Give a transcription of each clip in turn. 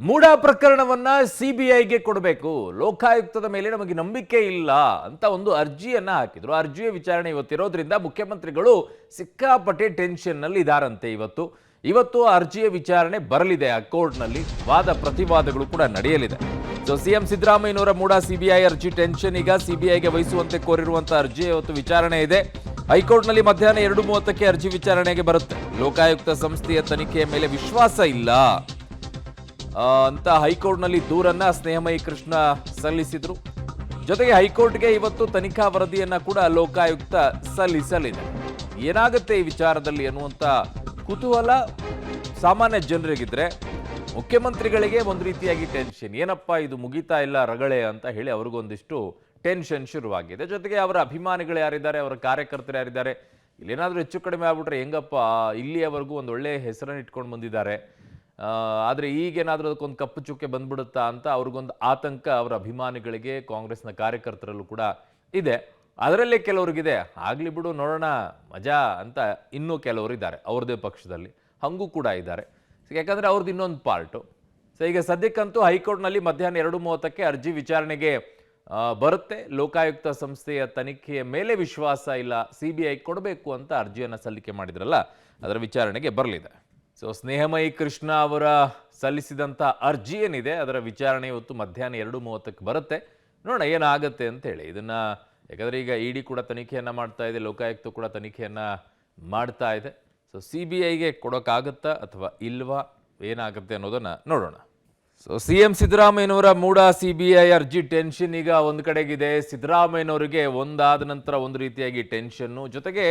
ಮೂಡಾ ಪ್ರಕರಣವನ್ನ ಸಿಬಿಐಗೆ ಕೊಡಬೇಕು, ಲೋಕಾಯುಕ್ತದ ಮೇಲೆ ನಮಗೆ ನಂಬಿಕೆ ಇಲ್ಲ ಅಂತ ಒಂದು ಅರ್ಜಿಯನ್ನ ಹಾಕಿದ್ರು. ಅರ್ಜಿಯ ವಿಚಾರಣೆ ಇವತ್ತಿರೋದ್ರಿಂದ ಮುಖ್ಯಮಂತ್ರಿಗಳು ಸಿಕ್ಕಾಪಟ್ಟೆ ಟೆನ್ಷನ್ ನಲ್ಲಿ ಇದಾರಂತೆ. ಇವತ್ತು ಅರ್ಜಿಯ ವಿಚಾರಣೆ ಬರಲಿದೆ. ಆ ಕೋರ್ಟ್ನಲ್ಲಿ ವಾದ ಪ್ರತಿವಾದಗಳು ಕೂಡ ನಡೆಯಲಿದೆ. ಸೊ ಸಿಎಂ ಸಿದ್ದರಾಮಯ್ಯನವರ ಮೂಡಾ ಸಿಬಿಐ ಅರ್ಜಿ ಟೆನ್ಷನ್ ಈಗ ಸಿಬಿಐಗೆ ವಹಿಸುವಂತೆ ಕೋರಿರುವಂತಹ ಅರ್ಜಿ ಇವತ್ತು ವಿಚಾರಣೆ ಇದೆ. ಹೈಕೋರ್ಟ್ನಲ್ಲಿ ಮಧ್ಯಾಹ್ನ 2:30ಕ್ಕೆ ಅರ್ಜಿ ವಿಚಾರಣೆಗೆ ಬರುತ್ತೆ. ಲೋಕಾಯುಕ್ತ ಸಂಸ್ಥೆಯ ತನಿಖೆಯ ಮೇಲೆ ವಿಶ್ವಾಸ ಇಲ್ಲ ಅಂತ ಹೈಕೋರ್ಟ್ನಲ್ಲಿ ದೂರನ್ನ ಸ್ನೇಹಮಯಿ ಕೃಷ್ಣ ಸಲ್ಲಿಸಿದ್ರು. ಜೊತೆಗೆ ಹೈಕೋರ್ಟ್ಗೆ ಇವತ್ತು ತನಿಖಾ ವರದಿಯನ್ನ ಕೂಡ ಲೋಕಾಯುಕ್ತ ಸಲ್ಲಿಸಲಿದೆ. ಏನಾಗುತ್ತೆ ಈ ವಿಚಾರದಲ್ಲಿ ಅನ್ನುವಂತ ಕುತೂಹಲ ಸಾಮಾನ್ಯ ಜನರಿಗಿದ್ರೆ, ಮುಖ್ಯಮಂತ್ರಿಗಳಿಗೆ ಒಂದು ರೀತಿಯಾಗಿ ಟೆನ್ಷನ್. ಏನಪ್ಪ ಇದು ಮುಗಿತಾ ಇಲ್ಲ ರಗಳೆ ಅಂತ ಹೇಳಿ ಅವ್ರಿಗೊಂದಿಷ್ಟು ಟೆನ್ಷನ್ ಶುರುವಾಗಿದೆ. ಜೊತೆಗೆ ಅವರ ಅಭಿಮಾನಿಗಳು ಯಾರಿದ್ದಾರೆ, ಅವರ ಕಾರ್ಯಕರ್ತರು ಯಾರಿದ್ದಾರೆ, ಇಲ್ಲೇನಾದ್ರೂ ಹೆಚ್ಚು ಕಡಿಮೆ ಆಗ್ಬಿಟ್ರೆ ಹೆಂಗಪ್ಪ, ಇಲ್ಲಿಯವರೆಗೂ ಒಂದು ಒಳ್ಳೆ ಹೆಸರನ್ನು ಇಟ್ಕೊಂಡು ಬಂದಿದ್ದಾರೆ, ಆದರೆ ಈಗೇನಾದರೂ ಅದಕ್ಕೊಂದು ಕಪ್ಪು ಚುಕ್ಕೆ ಬಂದ್ಬಿಡುತ್ತಾ ಅಂತ ಅವ್ರಿಗೊಂದು ಆತಂಕ ಅವರ ಅಭಿಮಾನಿಗಳಿಗೆ, ಕಾಂಗ್ರೆಸ್ನ ಕಾರ್ಯಕರ್ತರಲ್ಲೂ ಕೂಡ ಇದೆ. ಅದರಲ್ಲೇ ಕೆಲವ್ರಿಗಿದೆ, ಆಗ್ಲಿ ಬಿಡು ನೋಡೋಣ ಮಜಾ ಅಂತ ಇನ್ನೂ ಕೆಲವರು ಇದ್ದಾರೆ ಅವ್ರದ್ದೇ ಪಕ್ಷದಲ್ಲಿ, ಹಂಗೂ ಕೂಡ ಇದ್ದಾರೆ. ಯಾಕಂದರೆ ಅವ್ರದ್ದು ಇನ್ನೊಂದು ಪಾರ್ಟು. ಸೊ ಈಗ ಸದ್ಯಕ್ಕಂತೂ ಹೈಕೋರ್ಟ್ನಲ್ಲಿ ಮಧ್ಯಾಹ್ನ 2:30ಕ್ಕೆ ಅರ್ಜಿ ವಿಚಾರಣೆಗೆ ಬರುತ್ತೆ. ಲೋಕಾಯುಕ್ತ ಸಂಸ್ಥೆಯ ತನಿಖೆಯ ಮೇಲೆ ವಿಶ್ವಾಸ ಇಲ್ಲ, ಸಿಬಿಐ ಕೊಡಬೇಕು ಅಂತ ಅರ್ಜಿಯನ್ನು ಸಲ್ಲಿಕೆ ಮಾಡಿದ್ರಲ್ಲ, ಅದರ ವಿಚಾರಣೆಗೆ ಬರಲಿದೆ. ಸೊ ಸ್ನೇಹಮಯಿ ಕೃಷ್ಣ ಅವರ ಸಲ್ಲಿಸಿದಂಥ ಅರ್ಜಿ ಏನಿದೆ ಅದರ ವಿಚಾರಣೆ ಇವತ್ತು ಮಧ್ಯಾಹ್ನ 2:30ಕ್ಕೆ ಬರುತ್ತೆ. ನೋಡೋಣ ಏನಾಗುತ್ತೆ ಅಂತೇಳಿ. ಇದನ್ನು ಯಾಕಂದರೆ ಈಗ ಇಡಿ ಕೂಡ ತನಿಖೆಯನ್ನು ಮಾಡ್ತಾ ಇದೆ, ಲೋಕಾಯುಕ್ತ ಕೂಡ ತನಿಖೆಯನ್ನು ಮಾಡ್ತಾ ಇದೆ. ಸೊ ಸಿಬಿಐಗೆ ಕೊಡೋಕ್ಕಾಗತ್ತಾ ಅಥವಾ ಇಲ್ವಾ, ಏನಾಗುತ್ತೆ ಅನ್ನೋದನ್ನು ನೋಡೋಣ. ಸೊ ಸಿಎಂ ಸಿದ್ದರಾಮಯ್ಯನವರ ಮೂಡಾ ಸಿಬಿಐ ಅರ್ಜಿ ಟೆನ್ಷನ್ ಈಗ ಒಂದು ಕಡೆಗಿದೆ. ಸಿದ್ದರಾಮಯ್ಯನವರಿಗೆ ಒಂದಾದ ನಂತರ ಒಂದು ರೀತಿಯಾಗಿ ಟೆನ್ಷನ್ನು. ಜೊತೆಗೆ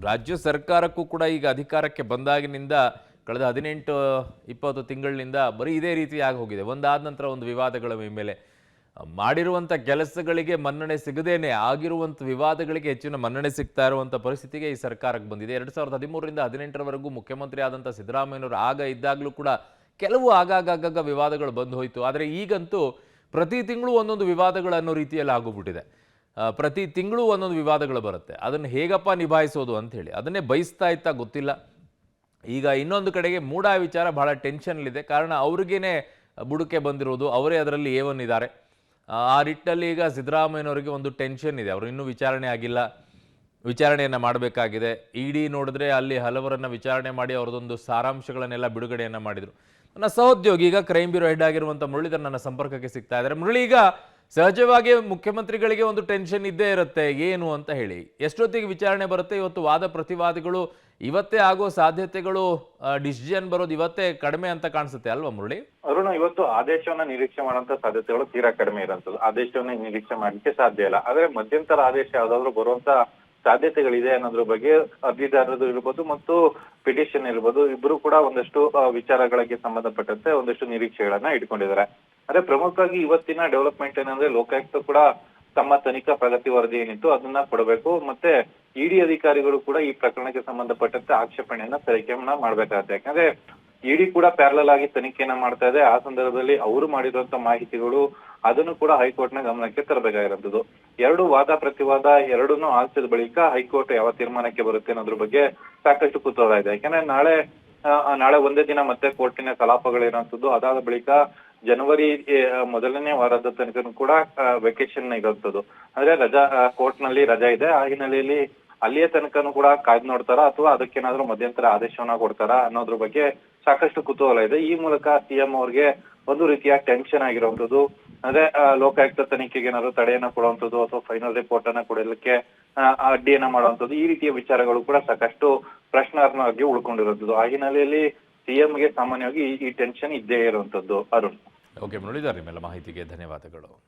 ರಾಜ್ಯ ಸರ್ಕಾರಕ್ಕೂ ಕೂಡ ಈಗ ಅಧಿಕಾರಕ್ಕೆ ಬಂದಾಗಿನಿಂದ ಕಳೆದ 18-20 ತಿಂಗಳಿನಿಂದ ಬರೀ ಇದೇ ರೀತಿಯಾಗಿ ಹೋಗಿದೆ. ಒಂದಾದ ನಂತರ ಒಂದು ವಿವಾದಗಳ ಮೇಲೆ ಮಾಡಿರುವಂಥ ಕೆಲಸಗಳಿಗೆ ಮನ್ನಣೆ ಸಿಗದೇನೆ ಆಗಿರುವಂಥ ವಿವಾದಗಳಿಗೆ ಹೆಚ್ಚಿನ ಮನ್ನಣೆ ಸಿಗ್ತಾ ಇರುವಂಥ ಪರಿಸ್ಥಿತಿಗೆ ಈ ಸರ್ಕಾರಕ್ಕೆ ಬಂದಿದೆ. 2013ರಿಂದ 18ರವರೆಗೂ ಮುಖ್ಯಮಂತ್ರಿ ಆದಂಥ ಸಿದ್ದರಾಮಯ್ಯನವರು ಆಗ ಇದ್ದಾಗಲೂ ಕೂಡ ಕೆಲವು ಆಗಾಗ ವಿವಾದಗಳು ಬಂದು ಹೋಯಿತು. ಆದರೆ ಈಗಂತೂ ಪ್ರತಿ ತಿಂಗಳು ಒಂದೊಂದು ವಿವಾದಗಳು ಅನ್ನೋ ರೀತಿಯಲ್ಲಿ ಆಗೋಗ್ಬಿಟ್ಟಿದೆ. ಪ್ರತಿ ತಿಂಗಳು ಒಂದೊಂದು ವಿವಾದಗಳು ಬರುತ್ತೆ. ಅದನ್ನು ಹೇಗಪ್ಪ ನಿಭಾಯಿಸೋದು ಅಂಥೇಳಿ ಅದನ್ನೇ ಬಯಸ್ತಾ ಇತ್ತಾ ಗೊತ್ತಿಲ್ಲ. ಈಗ ಇನ್ನೊಂದು ಕಡೆಗೆ ಮೂಡಾ ವಿಚಾರ ಬಹಳ ಟೆನ್ಷನ್ಲಿದೆ. ಕಾರಣ ಅವ್ರಿಗೇನೆ ಬುಡಕೆ ಬಂದಿರೋದು, ಅವರೇ ಅದರಲ್ಲಿ ಏವನ್ನಿದ್ದಾರೆ. ಆ ನಿಟ್ಟಿನಲ್ಲಿ ಈಗ ಸಿದ್ದರಾಮಯ್ಯನವರಿಗೆ ಒಂದು ಟೆನ್ಷನ್ ಇದೆ. ಅವರು ಇನ್ನೂ ವಿಚಾರಣೆ ಆಗಿಲ್ಲ, ವಿಚಾರಣೆಯನ್ನು ಮಾಡಬೇಕಾಗಿದೆ. ಇಡಿ ನೋಡಿದ್ರೆ ಅಲ್ಲಿ ಹಲವರನ್ನು ವಿಚಾರಣೆ ಮಾಡಿ ಅವರದೊಂದು ಸಾರಾಂಶಗಳನ್ನೆಲ್ಲ ಬಿಡುಗಡೆಯನ್ನು ಮಾಡಿದರು. ನನ್ನ ಸಹೋದ್ಯೋಗಿ ಈಗ ಕ್ರೈಮ್ ಬ್ಯೂರೋ ಹೆಡ್ ಆಗಿರುವಂಥ ಮುರಳೀಧರ್ ನನ್ನ ಸಂಪರ್ಕಕ್ಕೆ ಸಿಗ್ತಾ ಇದ್ದಾರೆ. ಮುರಳಿ, ಈಗ ಸಹಜವಾಗಿ ಮುಖ್ಯಮಂತ್ರಿಗಳಿಗೆ ಒಂದು ಟೆನ್ಷನ್ ಇದ್ದೇ ಇರುತ್ತೆ, ಏನು ಅಂತ ಹೇಳಿ. ಎಷ್ಟೊತ್ತಿಗೆ ವಿಚಾರಣೆ ಬರುತ್ತೆ? ಇವತ್ತು ವಾದ ಪ್ರತಿವಾದಿಗಳು ಇವತ್ತೇ ಆಗೋ ಸಾಧ್ಯತೆಗಳು, ಡಿಸಿಷನ್ ಬರೋದು ಇವತ್ತೇ ಕಡಿಮೆ ಅಂತ ಕಾಣಿಸುತ್ತೆ ಅಲ್ವಾ ಮುರಳಿ? ಅರುಣ, ಇವತ್ತು ಆದೇಶವನ್ನ ನಿರೀಕ್ಷೆ ಮಾಡುವಂತ ಸಾಧ್ಯತೆಗಳು ತೀರಾ ಕಡಿಮೆ ಇರುವಂತದ್ದು. ಆದೇಶವನ್ನ ನಿರೀಕ್ಷೆ ಮಾಡ್ಲಿಕ್ಕೆ ಸಾಧ್ಯ ಇಲ್ಲ. ಆದ್ರೆ ಮಧ್ಯಂತರ ಆದೇಶ ಯಾವ್ದಾದ್ರು ಬರುವಂತ ಸಾಧ್ಯತೆಗಳಿದೆ ಅನ್ನೋದ್ರ ಬಗ್ಗೆ ಅರ್ಜಿದಾರರು ಇರ್ಬೋದು ಮತ್ತು ಪಿಟಿಷನ್ ಇರ್ಬೋದು, ಇಬ್ರು ಕೂಡ ಒಂದಷ್ಟು ವಿಚಾರಗಳಿಗೆ ಸಂಬಂಧಪಟ್ಟಂತೆ ಒಂದಷ್ಟು ನಿರೀಕ್ಷೆಗಳನ್ನ ಇಟ್ಕೊಂಡಿದ್ದಾರೆ. ಅದೇ ಪ್ರಮುಖವಾಗಿ ಇವತ್ತಿನ ಡೆವಲಪ್ಮೆಂಟ್ ಏನಂದ್ರೆ, ಲೋಕಾಯುಕ್ತ ಕೂಡ ತಮ್ಮ ತನಿಖಾ ಪ್ರಗತಿ ವರದಿ ಏನಿತ್ತು ಅದನ್ನ ಕೊಡಬೇಕು. ಮತ್ತೆ ಇಡಿ ಅಧಿಕಾರಿಗಳು ಕೂಡ ಈ ಪ್ರಕರಣಕ್ಕೆ ಸಂಬಂಧಪಟ್ಟಂತೆ ಆಕ್ಷೇಪಣೆಯನ್ನ ತನಿಖೆಯನ್ನ ಮಾಡ್ಬೇಕಾಗತ್ತೆ. ಯಾಕಂದ್ರೆ ಇಡಿ ಕೂಡ ಪ್ಯಾರಲಲ್ ಆಗಿ ತನಿಖೆಯನ್ನ ಮಾಡ್ತಾ ಇದೆ. ಆ ಸಂದರ್ಭದಲ್ಲಿ ಅವರು ಮಾಡಿರುವಂತ ಮಾಹಿತಿಗಳು ಅದನ್ನು ಕೂಡ ಹೈಕೋರ್ಟ್ ನ ಗಮನಕ್ಕೆ ತರಬೇಕಾಗಿರುವಂತದ್ದು. ಎರಡು ವಾದ ಪ್ರತಿವಾದ ಎರಡನ್ನೂ ಆಲಿಸಿದ ಬಳಿಕ ಹೈಕೋರ್ಟ್ ಯಾವ ತೀರ್ಮಾನಕ್ಕೆ ಬರುತ್ತೆ ಅನ್ನೋದ್ರ ಬಗ್ಗೆ ಸಾಕಷ್ಟು ಕುತೂಹಲ ಇದೆ. ಯಾಕಂದ್ರೆ ನಾಳೆ ಒಂದೇ ದಿನ ಮತ್ತೆ ಕೋರ್ಟಿನ ಕಲಾಪಗಳಿರುವಂತದ್ದು. ಅದಾದ ಬಳಿಕ ಜನವರಿ ಮೊದಲನೇ ವಾರದ ತನಕ ಕೂಡ ವೆಕೇಶನ್ ಇರುವಂತದ್ದು. ಅಂದ್ರೆ ಕೋರ್ಟ್ ನಲ್ಲಿ ರಜಾ ಇದೆ. ಆ ಹಿನ್ನೆಲೆಯಲ್ಲಿ ಅಲ್ಲಿಯ ತನಕನೂ ಕೂಡ ಕಾಯ್ದು ನೋಡ್ತಾರ ಅಥವಾ ಅದಕ್ಕೇನಾದ್ರೂ ಮಧ್ಯಂತರ ಆದೇಶವನ್ನ ಕೊಡ್ತಾರ ಅನ್ನೋದ್ರ ಬಗ್ಗೆ ಸಾಕಷ್ಟು ಕುತೂಹಲ ಇದೆ. ಈ ಮೂಲಕ ಸಿಎಂ ಅವ್ರಿಗೆ ಒಂದು ರೀತಿಯ ಟೆನ್ಷನ್ ಆಗಿರುವಂತದ್ದು. ಅಂದ್ರೆ ಲೋಕಾಯುಕ್ತ ತನಿಖೆಗೆ ಏನಾದ್ರು ತಡೆಯನ್ನ ಕೊಡುವಂತದ್ದು ಅಥವಾ ಫೈನಲ್ ರಿಪೋರ್ಟ್ ಅನ್ನ ಕೊಡಲಿಕ್ಕೆ ಅಡ್ಡಿಯನ್ನ ಮಾಡುವಂತದ್ದು, ಈ ರೀತಿಯ ವಿಚಾರಗಳು ಕೂಡ ಸಾಕಷ್ಟು ಪ್ರಶ್ನಾರ್ಹವಾಗಿ ಉಳ್ಕೊಂಡಿರುವಂತದ್ದು. ಆ ಹಿನ್ನೆಲೆಯಲ್ಲಿ ಸಿಎಂಗೆ ಸಾಮಾನ್ಯವಾಗಿ ಈ ಟೆನ್ಷನ್ ಇದ್ದೇ ಇರುವಂತದ್ದು. ಅರುಣ್. ಓಕೆ ಮುರಳೀಧರ್, ನಿಮ್ಮೆಲ್ಲ ಮಾಹಿತಿಗೆ ಧನ್ಯವಾದಗಳು.